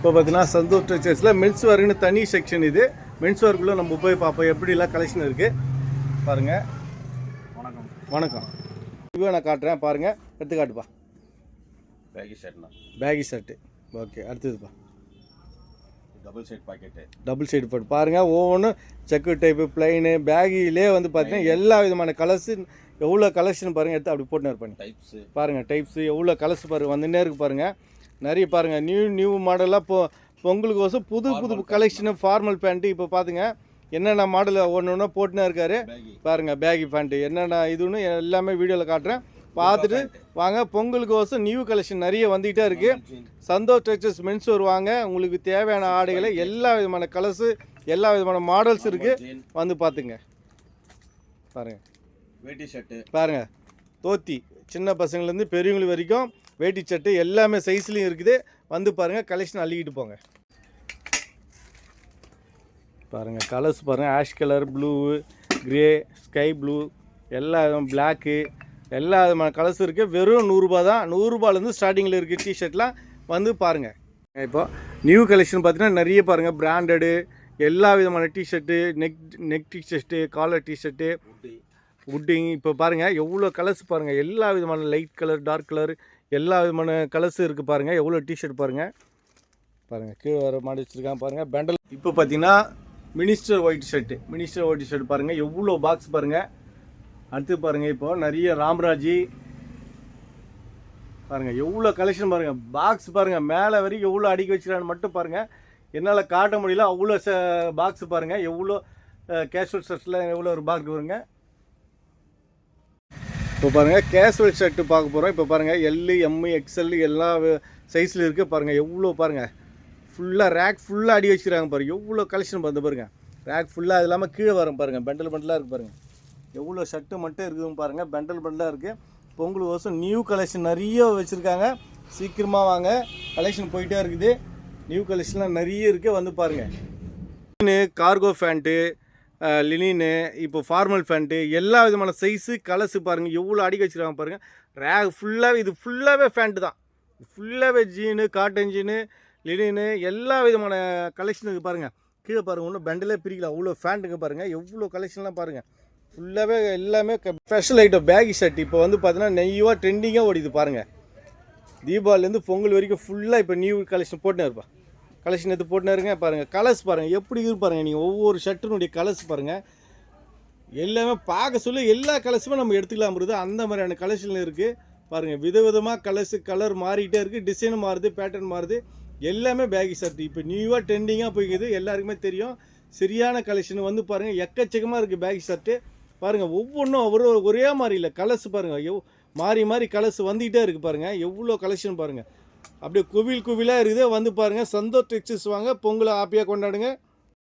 இப்போ பார்த்தீங்கன்னா சந்தோஷ் டெக்ஸ்டைல்ஸில் மென்ஸ் வேர்க்குன்னு தனி செக்ஷன் இது. மென்ஸ் வேர்க்குள்ளே நம்ம போய் பார்ப்போம் எப்படிலாம் கலெக்ஷன் இருக்குது பாருங்கள். வணக்கம். வணக்கம். இதுவே நான் காட்டுறேன் பாருங்கள், எடுத்து காட்டுப்பா. பேகி ஷர்ட்னா பேகி ஷர்ட்டு. ஓகே, அடுத்ததுப்பா double side pocket. Double side போட்டு பாருங்கள். ஒவ்வொன்றும் செக்கு டைப்பு பிளைனு பேகிலே வந்து பார்த்தீங்கன்னா எல்லா விதமான கலர்ஸு எவ்வளோ கலெக்ஷன் பாருங்கள். எடுத்து அப்படி போட்டுன்னு இருப்பாங்க. டைப்ஸு பாருங்கள், டைப்ஸு எவ்வளோ கலர்ஸ் பாருங்கள் வந்துன்னே இருக்குது பாருங்கள். நிறைய பாருங்கள் நியூ மாடலாக பொங்கலுக்கோசம் புது கலெக்ஷனு ஃபார்மல் பேண்ட்டு. இப்போ பார்த்துங்க என்னென்ன மாடல் ஒன்று போட்டுனே இருக்காரு பாருங்கள். பேகி பேண்ட்டு என்னென்ன இதுன்னு எல்லாமே வீடியோவில் காட்டுறேன், பார்த்துட்டு வாங்க. பொங்கலுக்கோசம் நியூ கலெக்ஷன் நிறைய வந்துகிட்டே இருக்குது. சந்தோஷ் டெக்ஸ்டைல்ஸ் மென்ஸ் வருவாங்க. உங்களுக்கு தேவையான ஆடைகளை எல்லா விதமான கலர்ஸு எல்லா விதமான மாடல்ஸ் இருக்குது, வந்து பார்த்துங்க. பாருங்கள் வேட்டி ஷர்ட்டு பாருங்கள், தோத்தி சின்ன பசங்கள்லேருந்து பெரியவங்களுக்கு வரைக்கும் வேட்டி சட்டை எல்லாமே சைஸ்லேயும் இருக்குது, வந்து பாருங்கள். கலெக்ஷன் அள்ளிக்கிட்டு போங்க. பாருங்கள் கலர்ஸ் பாருங்கள், ash colour, blue, grey, sky blue, எல்லா விதம் பிளாக்கு, எல்லா விதமான கலர்ஸ் இருக்குது. வெறும் 100 ரூபா தான். 100 ரூபாலேருந்து ஸ்டார்டிங்கில் இருக்குது டிஷர்ட்லாம், வந்து பாருங்கள். இப்போ நியூ கலெக்ஷன் பார்த்தீங்கன்னா நிறைய பாருங்கள், பிராண்டடு எல்லா விதமான T shirt, neck T shirt, collar T shirt, உட்டிங். இப்போ பாருங்கள் எவ்வளோ கலர்ஸ் பாருங்கள், எல்லா விதமான லைட் கலர், டார்க் கலர், எல்லா விதமான கலர்ஸ் இருக்குது பாருங்கள். எவ்வளோ டிஷர்ட் பாருங்கள். கீழே வர மாடி வச்சுருக்காங்க பாருங்கள். பெண்டல் இப்போ பார்த்தீங்கன்னா மினிஸ்டர் ஒயிட் ஷர்ட்டு பாருங்கள், எவ்வளோ பாக்ஸ் பாருங்கள். அடுத்து பாருங்கள் இப்போது நிறைய ராம்ராஜி பாருங்கள், எவ்வளோ கலெக்ஷன் பாருங்கள். பாக்ஸ் பாருங்கள் மேலே வரைக்கும் எவ்வளோ அடுக்கி வச்சுருக்கான்னு மட்டும் பாருங்கள். என்னால் காட்ட முடியல, அவ்வளோ பாக்ஸ் பாருங்கள். எவ்வளோ கேஷுவல் ஷர்ட்ஸில் எவ்வளோ ஒரு பாக்ஸ் பாருங்கள். இப்போ பாருங்கள் கேஷுவல் ஷர்ட்டு பார்க்க போகிறோம். இப்போ பாருங்கள் எல்லு, எம்மு, எக்ஸ்எல் எல்லா சைஸில் இருக்குது பாருங்கள். எவ்வளோ பாருங்கள், ஃபுல்லாக ரேக் ஃபுல்லாக அடி வச்சுக்கிறாங்க பாருங்கள். எவ்வளோ கலெக்ஷன் பார்த்து பாருங்கள். ரேக் ஃபுல்லாக அது இல்லாமல் கீழே வரும் பாருங்கள். பெண்டலாக இருக்குது பாருங்கள். எவ்வளோ ஷர்ட்டு மட்டும் இருக்குதுன்னு பாருங்கள். பெண்டலாக இருக்குது. பொங்கல் வருஷம் நியூ கலெக்ஷன் நிறைய வச்சுருக்காங்க. சீக்கிரமாக வாங்க, கலெக்ஷன் போயிட்டே இருக்குது. நியூ கலெக்ஷன்லாம் நிறைய இருக்குது, வந்து பாருங்கள். கார்கோ ஃபேண்ட்டு, லினின்னு, இப்போ ஃபார்மல் ஃபேண்ட்டு, எல்லா விதமான சைஸு கலர்ஸு பாருங்கள். எவ்வளோ அடிக்க வச்சுருக்காங்க பாருங்கள். ரேக் ஃபுல்லாகவே இது ஃபுல்லாகவே ஃபேண்ட்டு தான். ஃபுல்லாகவே ஜீனு, காட்டன் ஜீனு, லினின்னு எல்லா விதமான கலெக்ஷன் இருக்குது பாருங்கள். கீழே பாருங்கள், ஒன்றும் பெண்டலே பிரிக்கல, அவ்வளோ ஃபேண்ட்டுங்க பாருங்கள். எவ்வளோ கலெக்ஷன்லாம் பாருங்கள். ஃபுல்லாகவே எல்லாமே ஸ்பெஷல் ஐட்டம். பேகி ஷர்ட் இப்போ வந்து பார்த்தீங்கன்னா நெய்வாக ட்ரெண்டிங்காக ஓடிது பாருங்கள். தீபாவளிலேருந்து பொங்கல் வரைக்கும் ஃபுல்லாக இப்போ நியூ கலெக்ஷன் போட்டுனே இருப்பா. கலெக்ஷன் எடுத்து போட்டுனே இருங்க பாருங்கள். கலர்ஸ் பாருங்கள் எப்படி இருக்கு பாருங்கள். நீங்கள் ஒவ்வொரு ஷர்ட்டினுடைய கலர்ஸ் பாருங்கள். எல்லாமே பார்க்க சொல்ல எல்லா கலர்ஸுமே நம்ம எடுத்துக்கலாம் வருது, அந்த மாதிரியான கலெக்ஷன் இருக்குது பாருங்கள். விதவிதமாக கலர் மாறிக்கிட்டே இருக்குது, டிசைனும் மாறுது, பேட்டர்ன் மாறுது. எல்லாமே பேகி ஷர்ட் இப்போ நியூவாக ட்ரெண்டிங்காக போய்க்குது, எல்லாருக்குமே தெரியும். சரியான கலெக்ஷன் வந்து பாருங்கள். எக்கச்சக்கமாக இருக்குது பேகி ஷர்ட்டு பாருங்கள். ஒவ்வொன்றும் ஒரே மாதிரி இல்லை, கலர்ஸ் பாருங்கள். மாறி கலர்ஸ் வந்துக்கிட்டே இருக்குது பாருங்கள். எவ்வளோ கலெக்ஷன் பாருங்கள். அப்படியே குவிலாக இருக்குது, வந்து பாருங்கள். சந்தோஷ் டெக்ஸ்டைல்ஸ் வாங்க, பொங்கலை ஹாப்பியாக கொண்டாடுங்க.